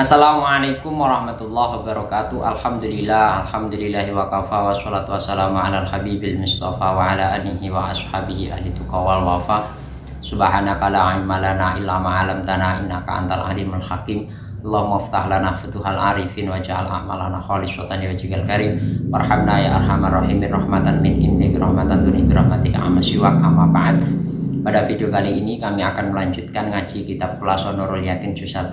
Assalamualaikum warahmatullahi wabarakatuh. Alhamdulillahi wa kafa, wassalatu wassalamu ala al-habibil mustafa wa ala alihi wa ashabihi ahli tuqa wal wafa. Subhanaka la ilma lana illa ma 'allamtana innaka antal alimul hakim. Allahumma iftah lana futuhal arifin waj'al a'malana khalisatan liwajhikal karim. Warhamna ya arhamar rahimin rahmatan min indik rahmatan tuni bi rahmatika amma siwak amma ba'd. Pada video kali ini kami akan melanjutkan ngaji kitab Khulasatul Nurul Yakin juz 1,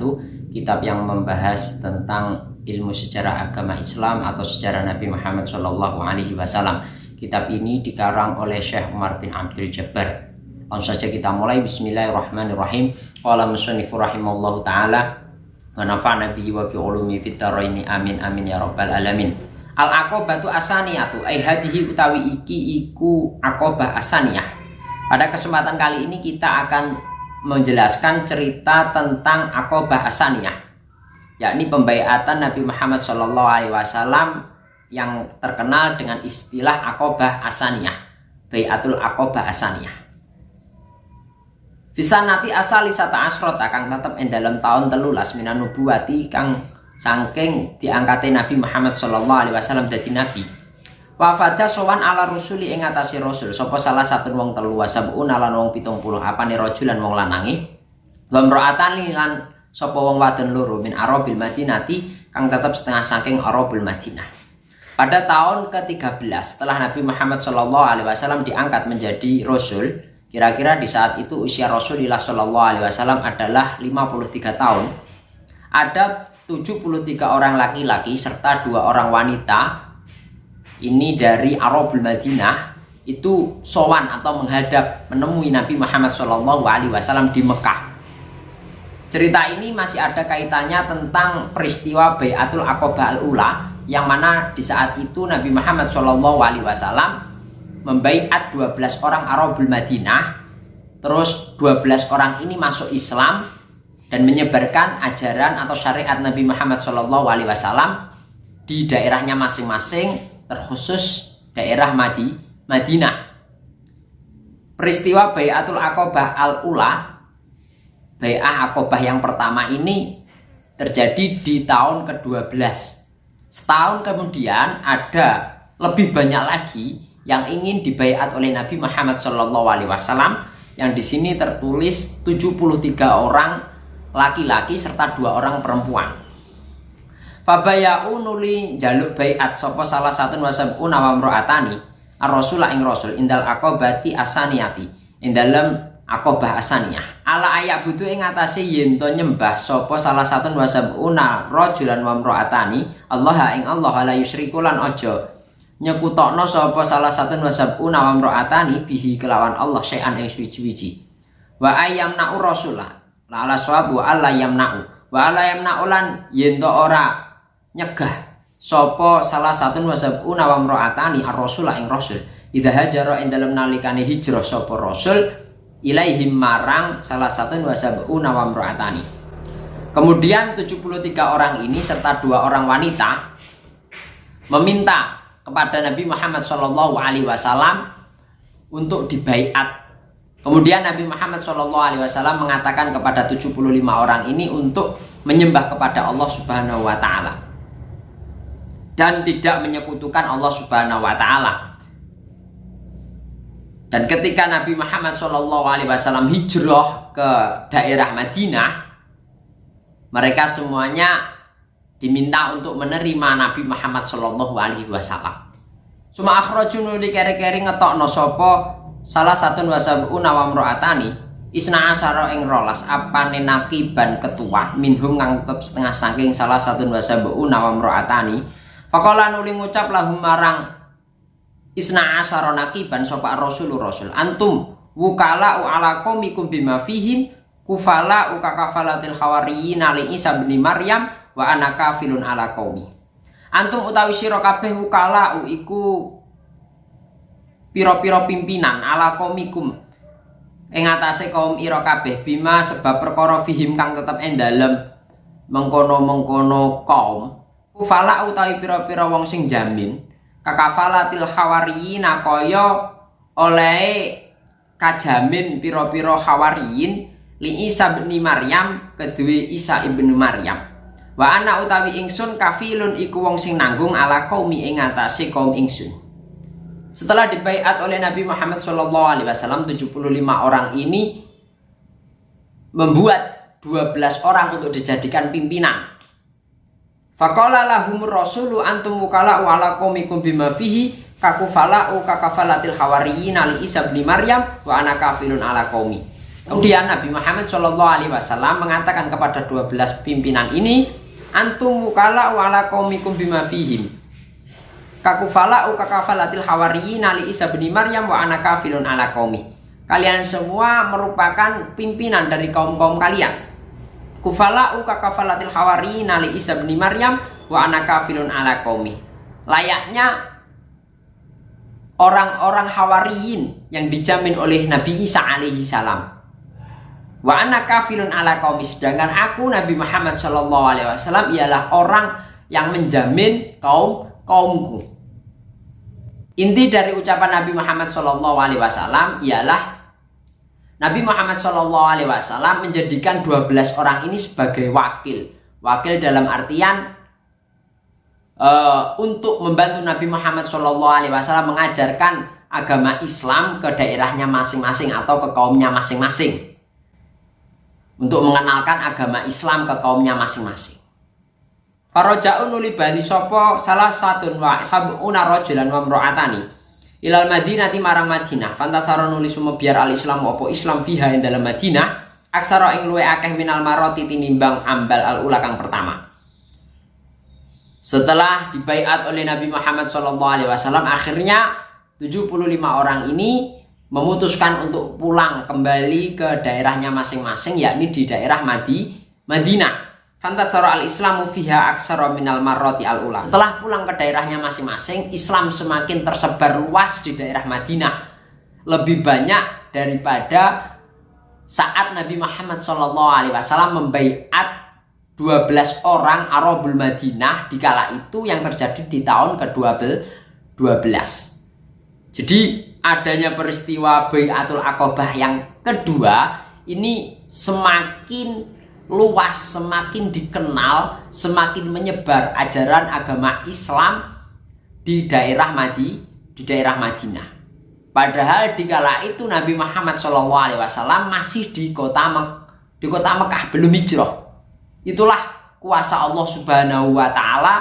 kitab yang membahas tentang ilmu sejarah agama Islam atau sejarah Nabi Muhammad SAW. Kitab ini dikarang oleh Syekh Umar bin Abdul Jabbar. Langsung saja kita mulai. Bismillahirrahmanirrahim. Qala musannifur rahimallahu taala wa nafa'na bihi wa bi ulumi fid dharaini amin amin ya rabbal alamin. Al aqobatu asaniyatu ai hadhihi utawi iki iku aqobah asaniyah. Pada kesempatan kali ini kita akan menjelaskan cerita tentang Aqobah Asaniyah, yakni pembaiatan Nabi Muhammad SAW yang terkenal dengan istilah Aqobah Asaniyah, Baiatul Aqobah Asaniyah. Fisanati asal isata asrota kang tetep ing dalam tahun 13 minan nubuwati kang saking diangkate Nabi Muhammad SAW dadi nabi. Wafada sowan ala rusuli ing atase rasul sapa salah satu wong telu wasabun lan wong 70 apane rajulan wong lanange wa mraatan lan sapa wong wadon loro min arabil madinati kang tetep setengah saking arabil Madinah. Pada tahun ke-13 setelah Nabi Muhammad SAW diangkat menjadi rasul, kira-kira di saat itu usia Rasulullah SAW adalah 53 tahun. Ada 73 orang laki-laki serta 2 orang wanita. Ini dari Arabul Madinah itu sowan atau menghadap menemui Nabi Muhammad SAW di Mekah. Cerita ini masih ada kaitannya tentang peristiwa Baiatul Aqobah Al-Ula, yang mana di saat itu Nabi Muhammad SAW membaiat 12 orang Arabul Madinah. Terus 12 orang ini masuk Islam dan menyebarkan ajaran atau syariat Nabi Muhammad SAW di daerahnya masing-masing, terkhusus daerah Madinah. Peristiwa Baiatul Aqobah Al-Ula, Bai'ah Aqobah yang pertama ini terjadi di tahun ke-12. Setahun kemudian ada lebih banyak lagi yang ingin dibaiat oleh Nabi Muhammad SAW, yang di sini tertulis 73 orang laki-laki serta 2 orang perempuan. Fabayau nuli jaluk baiat sapa salah satu wasabun wa mraatani ar-rasul ing rasul indal aqobati asaniyati ing dalem aqobah asaniyah ala ayak butuh ing atase yen to nyembah sapa salah satu wasabun rajulan wa mraatani Allah ing Allah la yusyriku lan aja nyekutokno sapa salah satu wasabun wa mraatani bihi kelawan Allah syai'an ing suwi-wiji wa ayyamna'u rasulah la ala sawabu alla yamna'u wa alla yamna'u lan yen to ora nyegah sopo salah satu wasabun wa mraatani ar-rasul ing rasul idza hajara ing dalem nalikane hijrah sopo rasul ilaihim marang salah satu wasabun wa mraatani. Kemudian 73 orang ini serta 2 orang wanita meminta kepada Nabi Muhammad SAW untuk dibaiat. Kemudian Nabi Muhammad SAW mengatakan kepada 75 orang ini untuk menyembah kepada Allah Subhanahu wa taala dan tidak menyekutukan Allah Subhanahu wa taala. Dan ketika Nabi Muhammad SAW hijrah ke daerah Madinah, mereka semuanya diminta untuk menerima Nabi Muhammad SAW. Suma akhrajun li keri-keri ngetokno sapa salah satu wasabun wa mraatani isna asyara ing rolas apane nakiban ketua minhum kang tetep setengah saking salah satu wasabun wa mraatani. Faqala nuli ngucap lahum marang isna asyara nakiban sapa rasul antum wukala ala qaumikum bima fihim kufala ukakafalatil hawariyin ali Isa bin Maryam wa ana kafilun ala qaumi. Antum utawi sira kabeh wukala iku pira-pira pimpinan ala qaumikum ing atase kaum ira kabeh bima sebab perkara fihim kang tetep ing dalem mengkono-mengkono kaum. Kufala utawi pira-pira wong sing jamin kakafalatil hawariyin kaya oleh kajamin pira-pira hawariyin li Isa bin Maryam kedue Isa ibnu Maryam Wa ana utawi ingsun kafilun iku wong sing nanggung ala qaumi ing atase kaum ingsun. Setelah dibaiat oleh Nabi Muhammad SAW, 75 orang ini membuat 12 orang untuk dijadikan pimpinan. Faqala lahumur rasulu antum wukala'u ala qaumikum bima fihi kakufala'u kakafalatil hawariyin ali Isa bin Maryam wa ana kafirun ala qaumi. Kemudian Nabi Muhammad SAW mengatakan kepada 12 pimpinan ini, antum wukala'u ala qaumikum bima fihim kakufala'u kakafalatil hawariyin ali Isa bin Maryam wa ana kafirun ala qaumi. Kalian semua merupakan pimpinan dari kaum-kaum kalian. Kufala'u kakafalatil hawariyin ali Isa bin Maryam wa ana kafirun ala qaumi. Layaknya orang-orang hawariyin yang dijamin oleh Nabi Isa alaihi salam. Wa ana kafirun ala qaumi, sedangkan aku Nabi Muhammad SAW ialah orang yang menjamin kaumku. Inti dari ucapan Nabi Muhammad SAW ialah Nabi Muhammad SAW menjadikan 12 orang ini sebagai wakil. Wakil dalam artian untuk membantu Nabi Muhammad SAW mengajarkan agama Islam ke daerahnya masing-masing atau ke kaumnya masing-masing. Untuk mengenalkan agama Islam ke kaumnya masing-masing. Faroja'un nuli bali sopo salah satun wa sab'una rajulan wa mro'atani ilal madinati marang Madinah. Fantasaro nuli sumebiar al Islam opo Islam fiha ing dalam Madinah aksara ing luwe akeh minal maroti tinimbang ambal al ula kang pertama. Setelah dibaiat oleh Nabi Muhammad SAW, akhirnya 75 orang ini memutuskan untuk pulang kembali ke daerahnya masing-masing, yakni di daerah Madinah. Fantasara al-Islamu fiha aksara minal marroti al-ula. Setelah pulang ke daerahnya masing-masing, Islam semakin tersebar luas di daerah Madinah. Lebih banyak daripada saat Nabi Muhammad SAW membaiat 12 orang Arabul Madinah di kala itu yang terjadi di tahun ke-12. Jadi adanya peristiwa Bai'atul Aqabah yang kedua ini semakin luas, semakin dikenal, semakin menyebar ajaran agama Islam di daerah Madinah. Padahal di kala itu Nabi Muhammad SAW masih di kota Mekah, belum hijrah. Itulah kuasa Allah Subhanahu wa Ta'ala.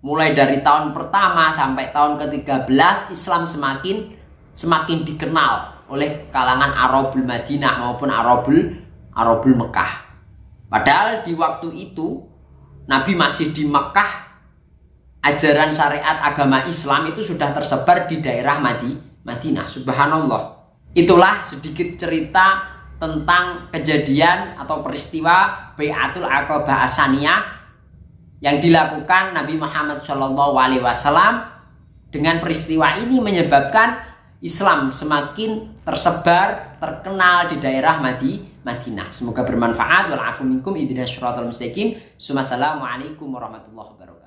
Mulai dari tahun pertama sampai tahun ke-13 Islam semakin dikenal oleh kalangan Arabul Madinah maupun Arabul Mekah. Padahal di waktu itu Nabi masih di Mekah, ajaran syariat agama Islam itu sudah tersebar di daerah Madinah. Subhanallah. Itulah sedikit cerita tentang kejadian atau peristiwa Bai'atul Aqabah As-Saniyah yang dilakukan Nabi Muhammad SAW. Dengan peristiwa ini menyebabkan Islam semakin tersebar, terkenal di daerah Madinah. Semoga bermanfaat. Wal afu minkum ihdinas siratal mustaqim. Assalamualaikum warahmatullahi wabarakatuh.